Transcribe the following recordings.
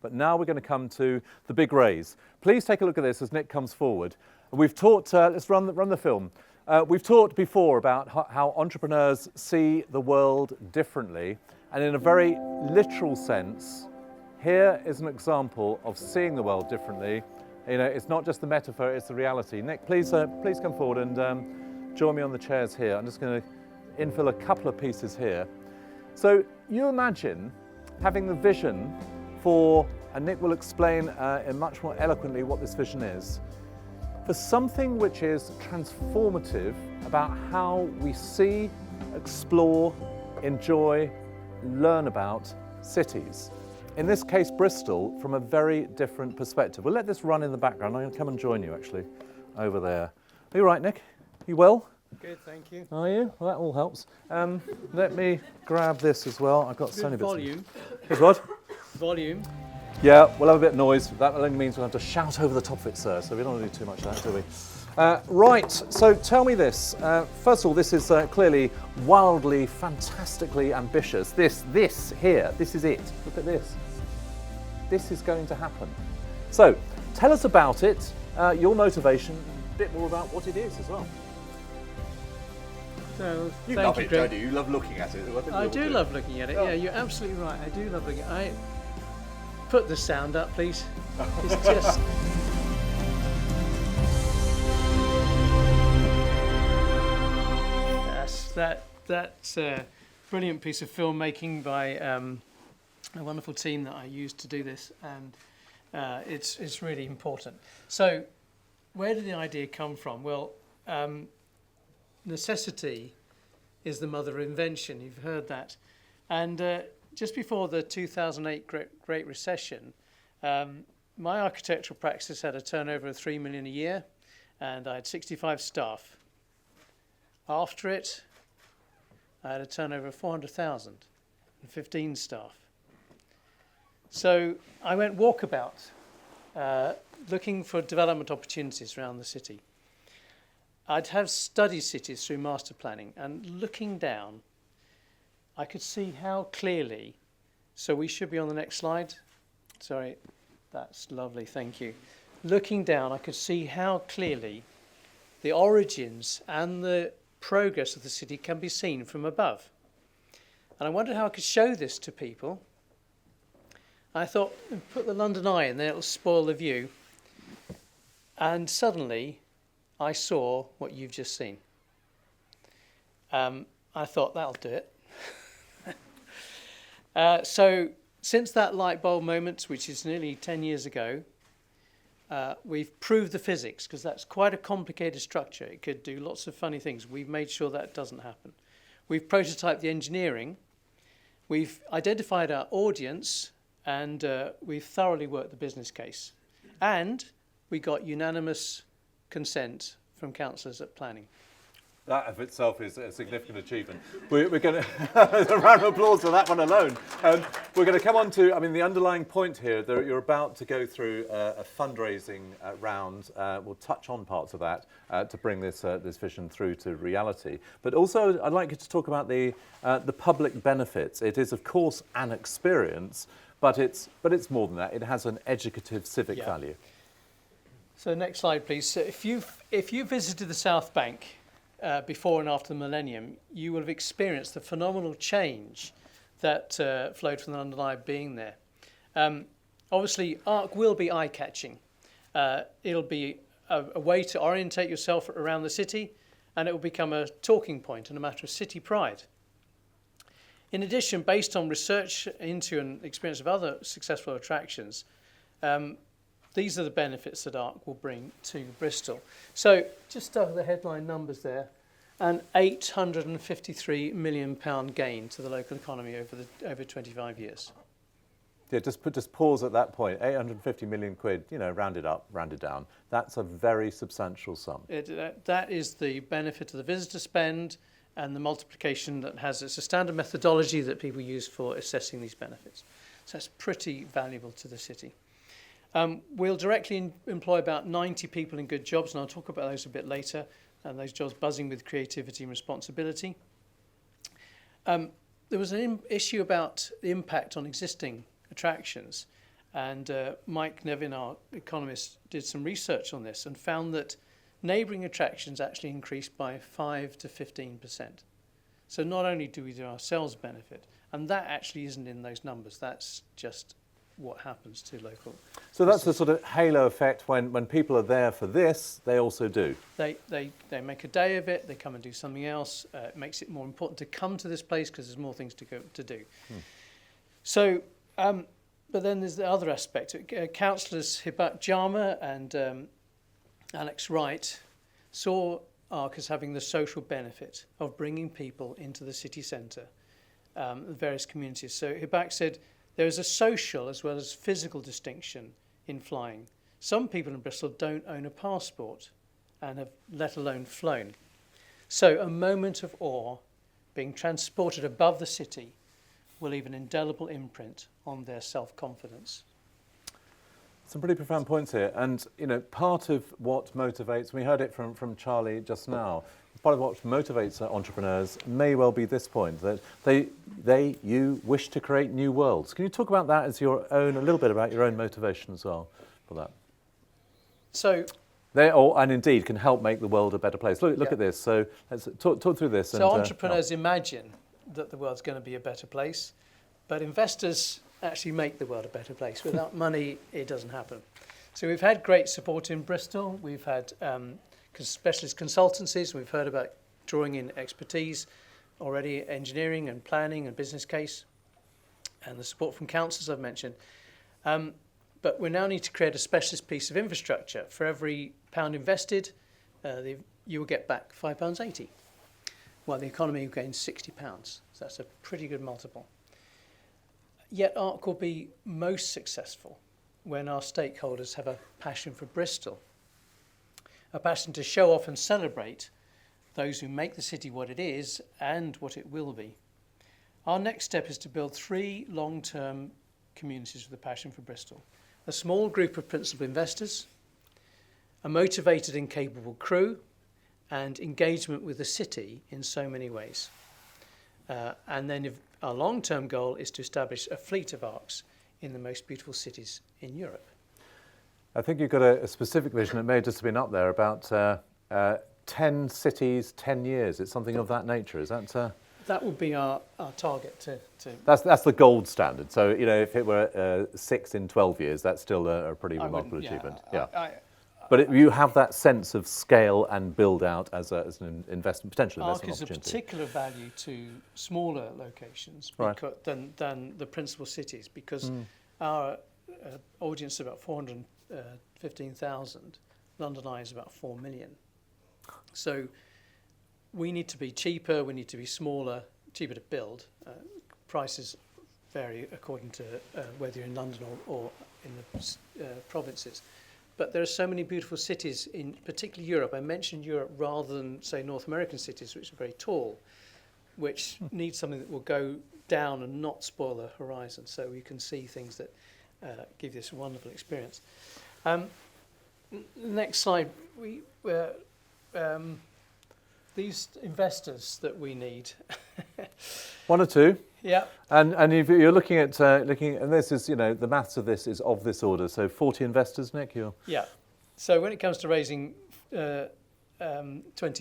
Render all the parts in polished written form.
But now we're going to come to the big raise. Please take a look at this as Nick comes forward. We've talked, let's run the film. We've talked before about how entrepreneurs see the world differently, and in a very literal sense, here is an example of seeing the world differently. You know, it's not just the metaphor, it's the reality. Nick, please come forward and join me on the chairs here. I'm just going to infill a couple of pieces here. So you imagine having the vision for, and Nick will explain in much more eloquently what this vision is, for something which is transformative about how we see, explore, enjoy, learn about cities. In this case, Bristol, from a very different perspective. We'll let this run in the background. I'm going to come and join you, actually, over there. Are you right, Nick? You well? Good, thank you. Are you? Well, that all helps. Let me grab this as well. I've got so many bits. Volume. Here's what? Volume. Yeah, we'll have a bit of noise. That only means we'll have to shout over the top of it, sir, so we don't want to do too much of that, do we? Right, so tell me this. First of all, this is clearly wildly, fantastically ambitious. This here, this is it. Look at this. This is going to happen. So, tell us about it, your motivation, a bit more about what it is as well. So, You thank love you, it, Greg. don't you? You love looking at it. I do love looking at it. Oh. Yeah, you're absolutely right. I do love looking at it. Put the sound up, please. It's just. Yes, that's a brilliant piece of filmmaking by a wonderful team that I used to do this, and it's really important. So, where did the idea come from? Well, necessity is the mother of invention. You've heard that, and just before the 2008 Great Recession, my architectural practice had a turnover of $3 million a year, and I had 65 staff. After it, I had a turnover of 400,000 and 15 staff. So I went walkabout, looking for development opportunities around the city. I'd have studied cities through master planning, and looking down, I could see how clearly, so we should be on the next slide. Sorry, that's lovely, thank you. Looking down, I could see how clearly the origins and the progress of the city can be seen from above. And I wondered how I could show this to people. I thought, put the London Eye in there, it'll spoil the view. And suddenly, I saw what you've just seen. I thought, that'll do it. So since that light bulb moment, which is nearly 10 years ago, we've proved the physics, because that's quite a complicated structure. It could do lots of funny things. We've made sure that doesn't happen. We've prototyped the engineering. We've identified our audience, and we've thoroughly worked the business case. And we got unanimous consent from councillors at planning. That of itself is a significant achievement. We're going to, a round of applause for that one alone. We're going to come on to, I mean, the underlying point here, that you're about to go through a fundraising round. We'll touch on parts of that to bring this vision through to reality. But also, I'd like you to talk about the public benefits. It is, of course, an experience, but it's more than that. It has an educative civic value. So next slide, please. So if you visited the South Bank before and after the millennium, you will have experienced the phenomenal change that flowed from the London Eye being there. Obviously, Arc will be eye-catching. It'll be a way to orientate yourself around the city, and it will become a talking point and a matter of city pride. In addition, based on research into and experience of other successful attractions, these are the benefits that ARC will bring to Bristol. So just the headline numbers there, an £853 million gain to the local economy over 25 years. Yeah, just pause at that point. 850 million quid, you know, rounded up, rounded down. That's a very substantial sum. That is the benefit of the visitor spend and the multiplication that has. It's a standard methodology that people use for assessing these benefits. So it's pretty valuable to the city. We'll directly employ about 90 people in good jobs, and I'll talk about those a bit later, and those jobs buzzing with creativity and responsibility. There was an issue about the impact on existing attractions, And Mike Nevin, our economist, did some research on this and found that neighbouring attractions actually increased by 5 to 15%. So not only do we do ourselves benefit, and that actually isn't in those numbers, that's just what happens to local. So that's the sort of halo effect. When people are there for this, they also do. They make a day of it, they come and do something else. It makes it more important to come to this place because there's more things to do. So, but then there's the other aspect. Councillors Hibat Jama and Alex Wright saw ARC as having the social benefit of bringing people into the city centre, the various communities. So Hibat said there is a social as well as physical distinction in flying. Some people in Bristol don't own a passport and have let alone flown. So a moment of awe being transported above the city will leave an indelible imprint on their self-confidence. Some pretty profound points here, and part of what motivates, we heard it from Charlie just now, part of what motivates entrepreneurs may well be this point, that you wish to create new worlds. Can you talk about that as your own, a little bit about your own motivation as well for that? So, and indeed can help make the world a better place. Look at this, so let's talk through this. So entrepreneurs imagine that the world's going to be a better place, but investors actually make the world a better place. Without money, it doesn't happen. So we've had great support in Bristol. We've had specialist consultancies. We've heard about drawing in expertise already, engineering and planning and business case, and the support from councils I've mentioned. But we now need to create a specialist piece of infrastructure. For every pound invested, you will get back £5.80, while the economy will gain £60. So that's a pretty good multiple. Yet ARC will be most successful when our stakeholders have a passion for Bristol, a passion to show off and celebrate those who make the city what it is and what it will be. Our next step is to build 3 long-term communities with a passion for Bristol. A small group of principal investors, a motivated and capable crew, and engagement with the city in so many ways. And then our long-term goal is to establish a fleet of ARCs in the most beautiful cities in Europe. I think you've got a specific vision, it may have just been up there, about 10 cities, 10 years. It's something of that nature, is that? That would be our target to... That's the gold standard. So, if it were 6 in 12 years, that's still a pretty remarkable achievement. But you have that sense of scale and build out as an investment, potential investment opportunity. ARC is of particular value to smaller locations than the principal cities, because our audience is about 415,000. London Eye is about 4 million. So we need to be cheaper, we need to be smaller, cheaper to build. Prices vary according to whether you're in London or in the provinces. But there are so many beautiful cities in particularly Europe. I mentioned Europe rather than, say, North American cities, which are very tall, which need something that will go down and not spoil the horizon. So we can see things that give this wonderful experience. Next slide. These investors that we need. 1 or 2. Yeah. And if you're looking at and this is, the maths of this is of this order. So 40 investors, Nick. Yeah. So when it comes to raising 20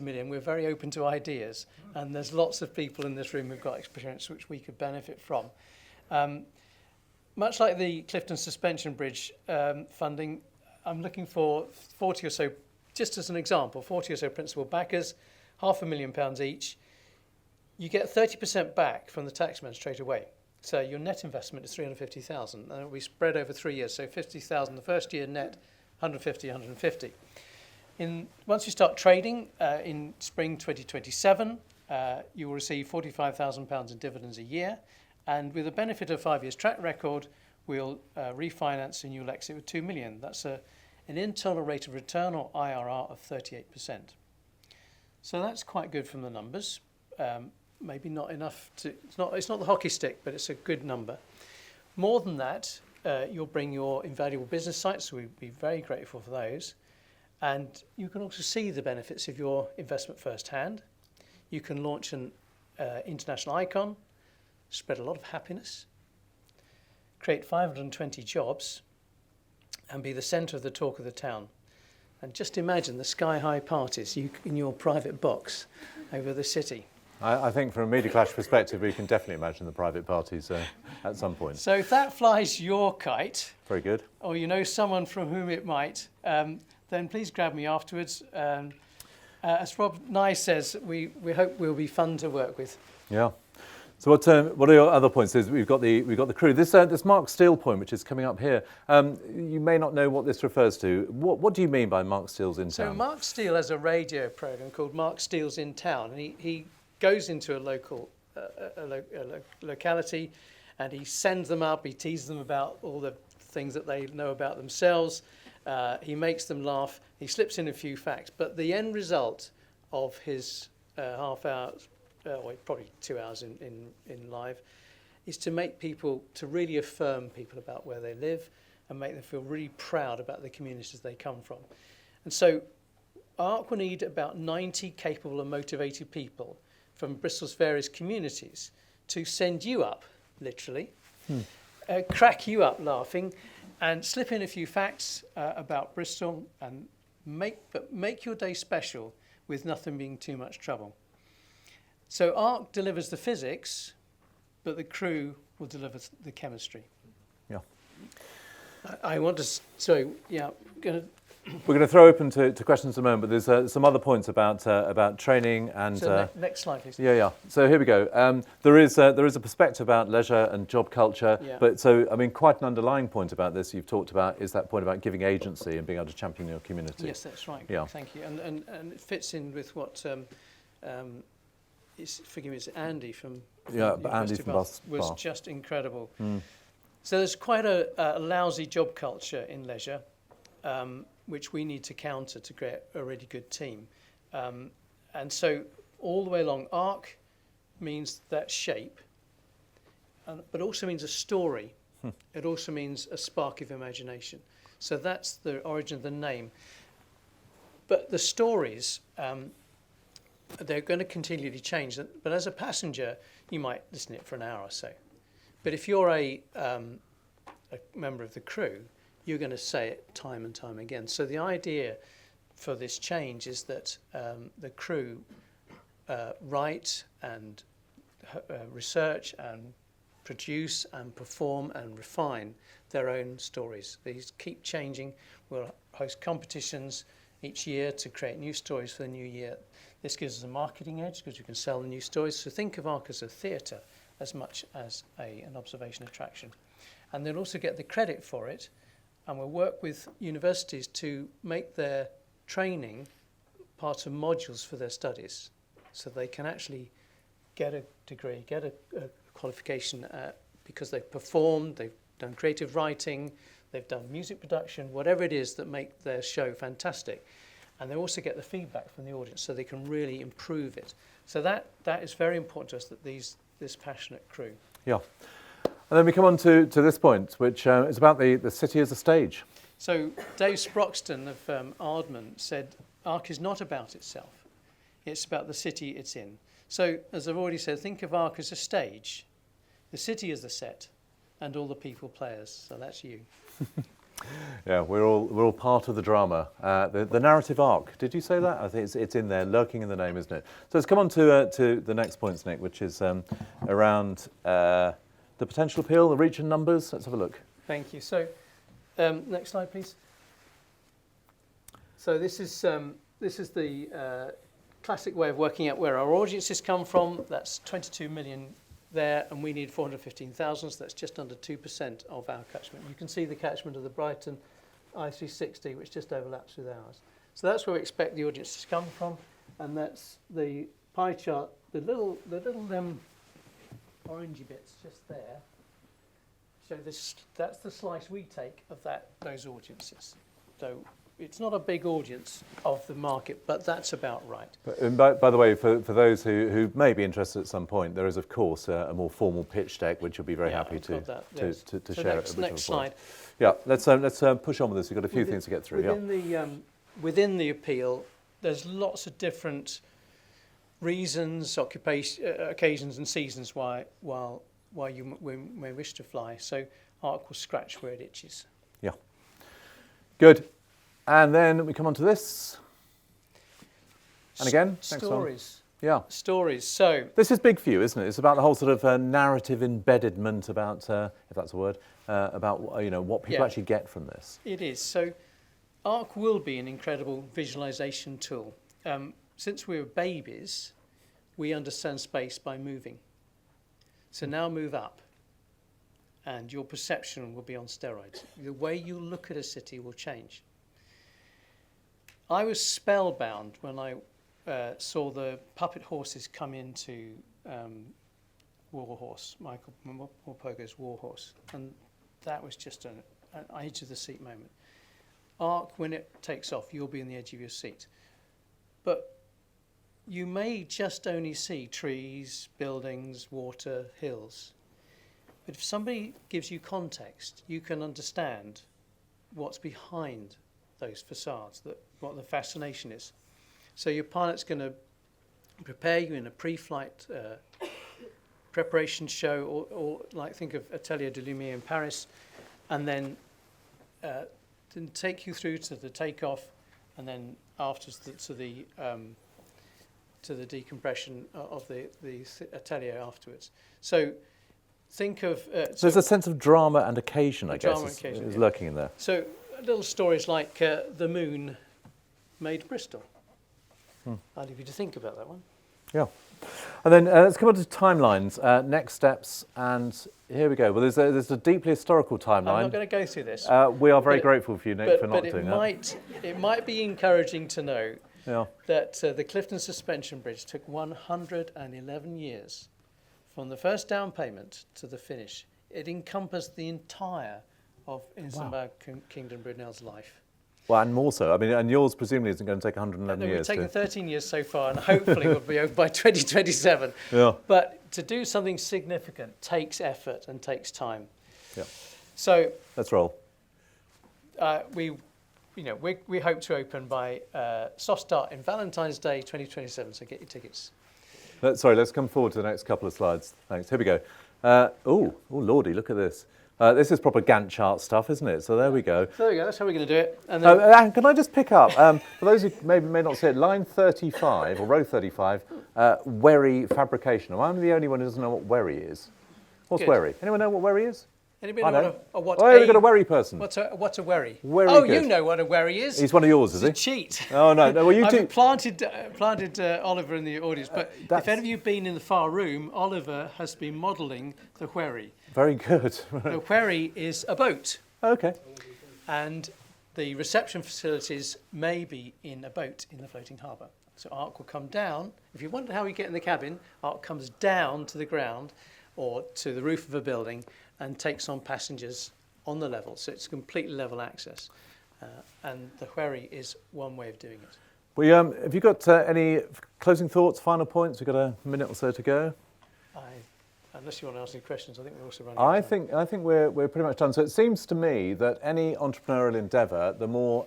million, we're very open to ideas, and there's lots of people in this room who've got experience which we could benefit from. Much like the Clifton Suspension Bridge funding, I'm looking for 40 or so, just as an example, 40 or so principal backers, £500,000 each. You get 30% back from the taxman straight away. So your net investment is 350,000, and it will be spread over 3 years. So 50,000 the first year, net 150, 150. Once you start trading in spring 2027, you will receive £45,000 in dividends a year, and with the benefit of 5 years track record, we'll refinance and you'll exit with 2 million. That's an internal rate of return, or IRR, of 38%. So that's quite good from the numbers. Maybe not enough to, it's not the hockey stick, but it's a good number. More than that, you'll bring your invaluable business sites, so we'd be very grateful for those. And you can also see the benefits of your investment firsthand. You can launch an international icon, spread a lot of happiness. create 520 jobs, and be the centre of the talk of the town. And just imagine the sky-high parties in your private box over the city. I think from a MediaClash perspective, we can definitely imagine the private parties at some point. So if that flies your kite, very good, or you know someone from whom it might, then please grab me afterwards. As Rob Nye says, we hope we'll be fun to work with. Yeah. So what are your other points? We've got the crew. This Mark Steele point, which is coming up here. You may not know what this refers to. What do you mean by Mark Steele's in town? So Mark Steele has a radio program called Mark Steele's in Town, and he goes into a local locality, and he sends them up. He teases them about all the things that they know about themselves. He makes them laugh. He slips in a few facts, but the end result of his half hour. Probably 2 hours in live, is to make people, to really affirm people about where they live and make them feel really proud about the communities they come from. And so ARC will need about 90 capable and motivated people from Bristol's various communities to send you up, literally, crack you up laughing and slip in a few facts about Bristol and make your day special with nothing being too much trouble. So ARC delivers the physics, but the crew will deliver the chemistry. Yeah. I want to. So yeah, we're going to throw open to questions in a moment. But there's some other points about training and. So next slide, please. Yeah. So here we go. There is a perspective about leisure and job culture. Yeah. But so I mean, quite an underlying point about this you've talked about is that point about giving agency and being able to champion your community. Yes, that's right. Yeah. Thank you. And it fits in with what. Forgive me, it's Andy from Andy from Bath was just incredible. So there's quite a lousy job culture in leisure, which we need to counter to create a really good team. And so all the way along, ARC means that shape, but also means a story. It also means a spark of imagination. So that's the origin of the name. But the stories, they're going to continually change. But as a passenger, you might listen to it for an hour or so. But if you're a member of the crew, you're going to say it time and time again. So the idea for this change is that the crew write and research and produce and perform and refine their own stories. These keep changing. We'll host competitions each year to create new stories for the new year. This gives us a marketing edge because you can sell the new stories. So think of ARC as a theatre as much as an observation attraction. And they'll also get the credit for it. And we'll work with universities to make their training part of modules for their studies. So they can actually get a degree, get a qualification because they've performed, they've done creative writing, they've done music production, whatever it is that make their show fantastic. And they also get the feedback from the audience so they can really improve it. So that is very important to us, that this passionate crew. Yeah. And then we come on to this point, which is about the city as a stage. So Dave Sproxton of Ardman said, ARC is not about itself. It's about the city it's in. So as I've already said, think of ARC as a stage. The city is the set and all the people players. So that's you. Yeah, we're all part of the drama. The narrative arc. Did you say that? I think it's in there, lurking in the name, isn't it? So let's come on to the next points, Nick, which is around the potential appeal, the reach and numbers. Let's have a look. Thank you. So next slide, please. So this is the classic way of working out where our audiences come from. That's 22 million there, and we need 415,000, so that's just under 2% of our catchment. You can see the catchment of the Brighton I360, which just overlaps with ours. So that's where we expect the audience to come from, and that's the pie chart, the little orangey bits just there. So that's the slice we take of those audiences. So it's not a big audience of the market, but that's about right. By the way, for those who may be interested at some point, there is, of course, a more formal pitch deck, which you'll be very happy to share. Next slide. Yeah, let's push on with this. We've got a few things to get through. Within the appeal, there's lots of different reasons, occasions and seasons why you may wish to fly. So Arc will scratch where it itches. Yeah. Good. And then we come on to this. And again, next one. Stories. Yeah. Stories. So this is big for you, isn't it? It's about the whole sort of narrative embeddedment about, if that's a word, about what people actually get from this. It is. So Arc will be an incredible visualization tool. Since we were babies, we understand space by moving. So now move up, and your perception will be on steroids. The way you look at a city will change. I was spellbound when I saw the puppet horses come into Warhorse, Michael Morpurgo's Warhorse, and that was just an edge of the seat moment. Arc, when it takes off, you'll be on the edge of your seat. But you may just only see trees, buildings, water, hills. But if somebody gives you context, you can understand what's behind those facades, what the fascination is. So your pilot's going to prepare you in a pre-flight preparation show, or like think of Atelier de Lumière in Paris, and then take you through to the takeoff, and then afterwards to the decompression of the atelier afterwards. So think of... There's a sense of drama and occasion, I guess, is lurking in there. So little stories like the moon made Bristol. I'll leave you to think about that one. Yeah. And then let's come on to timelines, next steps, and here we go. Well, there's a deeply historical timeline. I'm not going to go through this. We are very grateful for you, Nick, for not doing that. It might be encouraging to know that the Clifton Suspension Bridge took 111 years from the first down payment to the finish. It encompassed the entire of Insenberg Kingdom Brunel's life. Well, and more so. I mean, and yours presumably isn't going to take 111 years. We've taken 13 years so far, and hopefully we'll be over by 2027. Yeah. But to do something significant takes effort and takes time. Yeah. So let's roll. We hope to open by soft start in Valentine's Day 2027. So get your tickets. Sorry, let's come forward to the next couple of slides. Thanks. Here we go. Oh, lordy, look at this. This is proper Gantt chart stuff, isn't it? So there we go. So there we go. That's how we're going to do it. And then can I just pick up, for those who may not see it, line 35, or row 35, wherry fabrication. Am I the only one who doesn't know what wherry is? What's wherry? Anyone know what wherry is? Anybody know what we've got a wherry person. What's a wherry? Good. You know what a wherry is. He's one of yours, is he? It's a cheat. Oh, no. Well, you do. I've planted Oliver in the audience, but if any of you have been in the far room, Oliver has been modelling the wherry. Very good. The wherry is a boat. Okay. And the reception facilities may be in a boat in the floating harbour. So Arc will come down. If you wonder how we get in the cabin, Arc comes down to the ground or to the roof of a building and takes on passengers on the level. So it's completely level access. And the wherry is one way of doing it. Well, have you got any closing thoughts, final points? We've got a minute or so to go. Unless you want to ask any questions, I think we're also running out of time. I think we're pretty much done. So it seems to me that any entrepreneurial endeavour, the more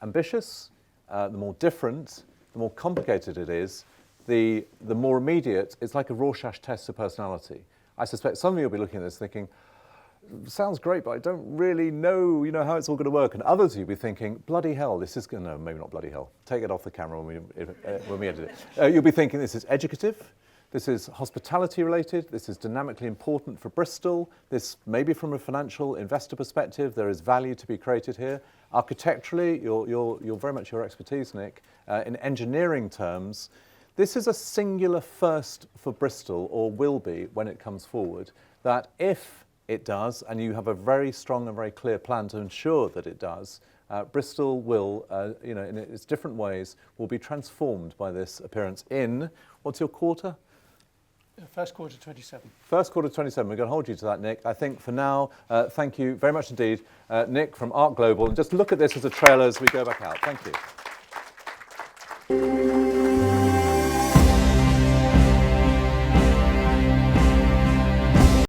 ambitious, the more different, the more complicated it is, the more immediate. It's like a Rorschach test of personality. I suspect some of you will be looking at this thinking, sounds great, but I don't really know, how it's all going to work. And others of you will be thinking, bloody hell, this is going to, no, maybe not bloody hell. Take it off the camera when we edit it. You'll be thinking this is educative. This is hospitality related. This is dynamically important for Bristol. This maybe from a financial investor perspective, there is value to be created here. Architecturally, you're very much your expertise, Nick. In engineering terms, this is a singular first for Bristol, or will be when it comes forward, that if it does, and you have a very strong and very clear plan to ensure that it does, Bristol will, in its different ways, will be transformed by this appearance in, what's your quarter? First quarter 27. First quarter 27. We're going to hold you to that, Nick. I think for now, thank you very much indeed, Nick from Arc Global. And just look at this as a trailer as we go back out. Thank you.